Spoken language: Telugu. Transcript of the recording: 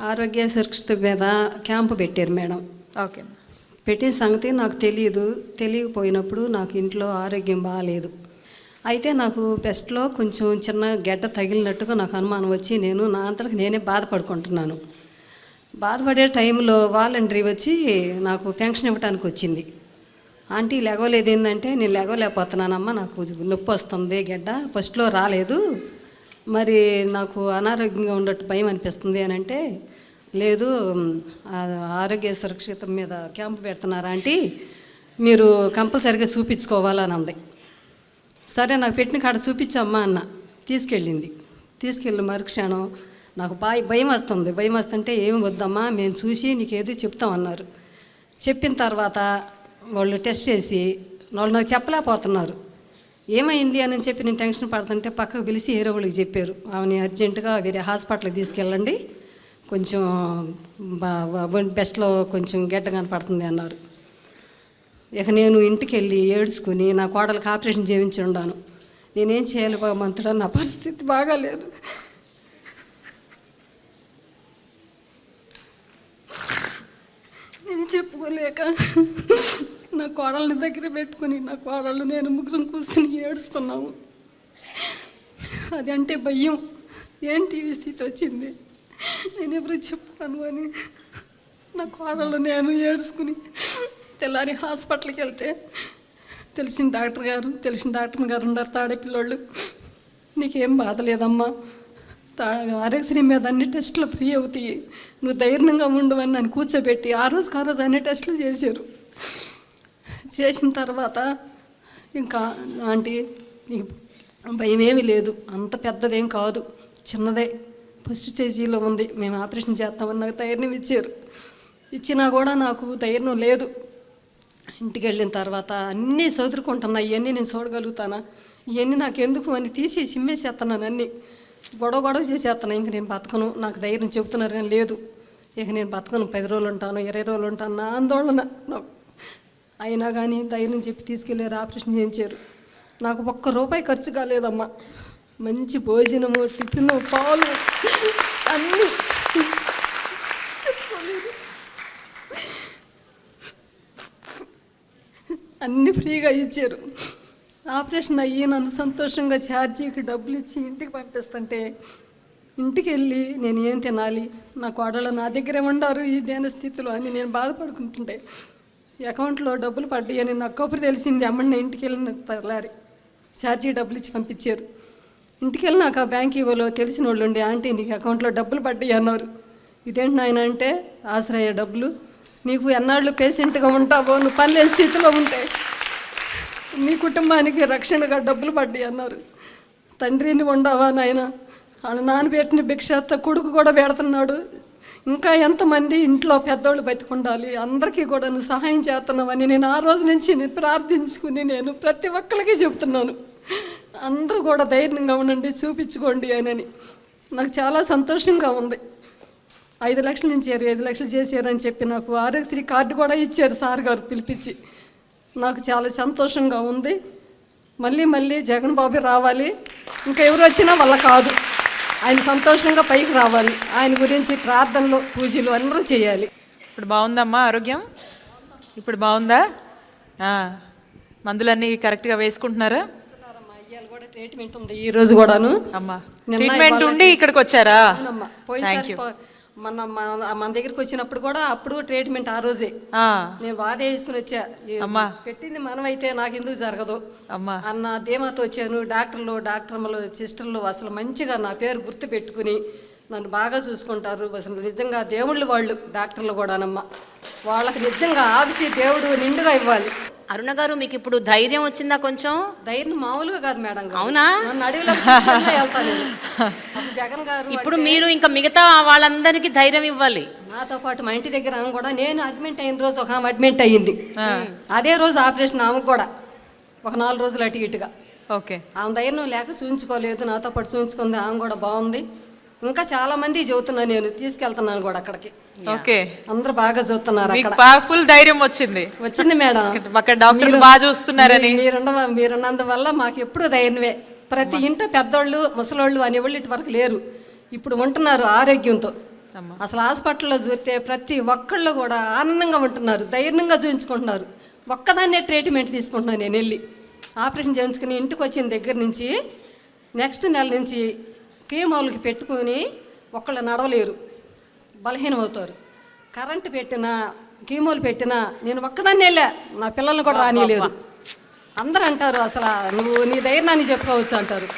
ఆరోగ్య సురక్షిత మీద క్యాంపు పెట్టారు మేడం. ఓకే. పెట్టిన సంగతి నాకు తెలియకపోయినప్పుడు నాకు ఇంట్లో ఆరోగ్యం బాగాలేదు. అయితే నాకు బెస్ట్లో కొంచెం చిన్న గడ్డ తగిలినట్టుగా నాకు అనుమానం వచ్చి నేను నా అంతలకు నేనే బాధపడుకుంటున్నాను. బాధపడే టైంలో వాలంటరీ వచ్చి నాకు పెన్షన్ ఇవ్వడానికి వచ్చింది. ఆంటీ లెగవలేదు ఏంటంటే, నేను లెగవలేకపోతున్నానమ్మా, నాకు నొప్పి వస్తుంది, గడ్డ ఫస్ట్లో రాలేదు, మరి నాకు అనారోగ్యంగా ఉన్నట్టు భయం అనిపిస్తుంది అని అంటే, లేదు ఆరోగ్య సురక్షిత మీద క్యాంపు పెడుతున్నారా ఆంటీ, మీరు కంపల్సరిగా చూపించుకోవాలని అంది. సరే నాకు పెట్టిన కాడ చూపించమ్మా అన్న. తీసుకెళ్ళి మరుక్షణం నాకు భయం వస్తుంటే ఏమి వద్దమ్మా, మేము చూసి నీకు ఏదో చెప్తామన్నారు. చెప్పిన తర్వాత వాళ్ళు టెస్ట్ చేసి వాళ్ళు నాకు చెప్పలేకపోతున్నారు ఏమైంది అని చెప్పి. నేను టెన్షన్ పడుతుంటే పక్కకు పిలిచి వేరే వాళ్ళకి చెప్పారు, ఆమెని అర్జెంటుగా వేరే హాస్పిటల్కి తీసుకెళ్ళండి, కొంచెం బెస్ట్లో కొంచెం గడ్డ కనపడుతుంది అన్నారు. ఇక నేను ఇంటికి వెళ్ళి ఏడ్చుకుని నా కోడలకు ఆపరేషన్ చేయించి ఉన్నాను. నేనేం చేయాలి భగవంతుడా, నా పరిస్థితి బాగాలేదు. నేను చెప్పుకోలేక నా కోడళ్ళని దగ్గర పెట్టుకుని నా కోడళ్ళు నేను ముగ్గురం కూర్చుని ఏడ్చుకున్నాము. అది అంటే భయం, ఏంటి ఈ స్థితి వచ్చింది, నేను ఎవరు చెప్పుకోను అని నా కోడళ్ళు నేను ఏడ్చుకుని తెల్లారి హాస్పిటల్కి వెళ్తే తెలిసిన డాక్టర్ గారు ఉన్నారు, తాడేపిల్లోళ్ళు, నీకేం బాధ లేదమ్మా, ఆరోగ్యశ్రీ మీద అన్ని టెస్టులు ఫ్రీ అవుతాయి, నువ్వు ధైర్యంగా ఉండవని నన్ను కూర్చోబెట్టి ఆ రోజు అన్ని టెస్టులు చేశారు. చేసిన తర్వాత ఇంకా ఆంటీ నీకు భయం ఏమీ లేదు, అంత పెద్దదేం కాదు, చిన్నదే, ఫస్ట్ స్టేజీలో ఉంది, మేము ఆపరేషన్ చేస్తామని నాకు ధైర్యం ఇచ్చారు. ఇచ్చినా కూడా నాకు ధైర్యం లేదు. ఇంటికి వెళ్ళిన తర్వాత అన్నీ చదువుకుంటున్నా, ఇవన్నీ నేను చూడగలుగుతానా, ఇవన్నీ నాకు ఎందుకు అని తీసి చిమ్మేసేస్తున్నాను, అన్నీ గొడవ చేసేస్తాను. ఇంక నేను బతకను, నాకు ధైర్యం చెబుతున్నారు కానీ లేదు, ఇక నేను బతకను, 10 రోజులు ఉంటాను, 20 రోజులు ఉంటాను, నా ఆందోళన నాకు. అయినా కానీ ధైర్యం చెప్పి తీసుకెళ్ళారు, ఆపరేషన్ చేయించారు. నాకు ₹1 ఖర్చు కాలేదమ్మా, మంచి భోజనము, టిఫిన్, పాలు అన్నీ అన్నీ ఫ్రీగా ఇచ్చారు. ఆపరేషన్ అయ్యి నన్ను సంతోషంగా ఛార్జీకి డబ్బులు ఇచ్చి ఇంటికి పంపిస్తుంటే, ఇంటికి వెళ్ళి నేను ఏం తినాలి, నా కోడళ్ళు నా దగ్గరే ఉండారు ఈ దేన స్థితిలో అని నేను బాధపడుకుంటుంటే, అకౌంట్లో డబ్బులు పడ్డాయి అని నాకు కబురు తెలిసింది. అమ్మని ఇంటికి వెళ్ళిన తెల్లారి ఛార్జీ డబ్బులు ఇచ్చి పంపించారు. ఇంటికి వెళ్ళి నాకు ఆ బ్యాంక్ ఇవ్వలో తెలిసిన వాళ్ళు ఉండే, ఆంటీ నీకు అకౌంట్లో డబ్బులు పడ్డాయి అన్నారు. ఇదేంటి నాయన అంటే, ఆశ్రయ డబ్బులు, నీకు ఎన్నాళ్ళు పేషెంట్గా ఉంటావో, నువ్వు పనిలేని స్థితిలో ఉంటే నీ కుటుంబానికి రక్షణగా డబ్బులు పడ్డాయి అన్నారు. తండ్రిని ఉండవా నాయన, వాళ్ళ నాన్నబెట్టిన భిక్ష కొడుకు కూడా పెడుతున్నాడు, ఇంకా ఎంతమంది ఇంట్లో పెద్దోళ్ళు బతికుండాలి, అందరికీ కూడా నువ్వు సహాయం చేస్తున్నావని నేను ఆ రోజు నుంచి నేను ప్రార్థించుకుని నేను ప్రతి ఒక్కరికి చెబుతున్నాను, అందరూ కూడా ధైర్యంగా ఉండండి, చూపించుకోండి అని. నాకు చాలా సంతోషంగా ఉంది. 5 లక్షల నుంచి 25 లక్షలు చేశారని చెప్పి నాకు ఆరోగ్యశ్రీ కార్డు కూడా ఇచ్చారు సార్ గారు పిలిపించి. నాకు చాలా సంతోషంగా ఉంది. మళ్ళీ జగన్ బాబు రావాలి, ఇంకా ఎవరు వచ్చినా వాళ్ళ కాదు, ఆయన సంతోషంగా పైకి రావాలి, ఆయన గురించి ప్రార్థనలు పూజలు అందరూ చేయాలి. ఇప్పుడు బాగుందమ్మా ఆరోగ్యం? ఇప్పుడు బాగుందా? మందులన్నీ కరెక్ట్గా వేసుకుంటున్నారా? కూడా ట్రీట్మెంట్ ఉంది ఈ రోజు కూడాను. అమ్మా ట్రీట్మెంట్ ఉండి ఇక్కడికి వచ్చారా? మన దగ్గరికి వచ్చినప్పుడు కూడా అప్పుడు ట్రీట్మెంట్ ఆ రోజే నేను బాధ వేసుకుని వచ్చా. పెట్టింది మనమైతే నాకు ఎందుకు జరగదు అన్న ధీమాతో వచ్చాను. డాక్టర్లు సిస్టర్లు అసలు మంచిగా నా పేరు గుర్తు పెట్టుకుని నన్ను బాగా చూసుకుంటారు. అసలు నిజంగా దేవుళ్ళు వాళ్ళు డాక్టర్లు కూడానమ్మా, వాళ్ళకి నిజంగా ఆఫీసి దేవుడు నిండుగా ఇవ్వాలి. అరుణ గారు, మీకు ఇప్పుడు ధైర్యం వచ్చిందా? కొంచెం ధైర్యం మామూలుగా కాదు మేడం. అవునా? నన్ను అడవిలో వెళ్తాను. జగన్ గారు ఇప్పుడు మీరు ఇంకా మిగతా వాళ్ళందరికీ ధైర్యం ఇవ్వాలి. నాతో పాటు మా ఇంటి దగ్గర ఆమె కూడా, నేను అడ్మిట్ అయిన రోజు ఒక ఆమె అడ్మిట్ అయ్యింది, అదే రోజు ఆపరేషన్ ఆమెకు కూడా ఒక 4 రోజులు అటు ఇటుగా. ఓకే. ఆమె ధైర్యం లేక చూయించుకోలేదు, నాతో పాటు చూయించుకుంది, ఆమె కూడా బాగుంది. ఇంకా చాలా మంది చెబుతున్నాను, నేను తీసుకెళ్తున్నాను కూడా అక్కడికి. ఓకే, అందరూ బాగా చూస్తున్నారు. ఫుల్ ధైర్యం వచ్చింది మేడం, అక్కడ డాక్టర్లు బాగా చూస్తున్నారని. మీరున్నందువల్ల మాకు ఎప్పుడు ధైర్యమే. ప్రతి ఇంట పెద్దోళ్ళు ముసలోళ్ళు అనేవాళ్ళు ఇటు వరకు లేరు, ఇప్పుడు ఉంటున్నారు ఆరోగ్యంతో. అమ్మా. అసలు హాస్పిటల్లో చూస్తే ప్రతి ఒక్కళ్ళు కూడా ఆనందంగా ఉంటున్నారు, ధైర్యంగా చూపించుకుంటున్నారు. ఒక్కదాన్నే ట్రీట్మెంట్ తీసుకుంటున్నాను నేను వెళ్ళి. ఆపరేషన్ చేయించుకుని ఇంటికి వచ్చిన దగ్గర నుంచి నెక్స్ట్ నెల నుంచి కీమోలకి పెట్టుకొని ఒక్కళ్ళు నడవలేరు, బలహీనం అవుతారు. కరెంటు పెట్టినా కీమోలు పెట్టినా నేను ఒక్కదాన్ని వెళ్ళా, నా పిల్లల్ని కూడా రానియలేదు. అందరూ అంటారు అసలు నువ్వు నీ ధైర్యాన్ని చెప్పుకోవచ్చు అంటారు.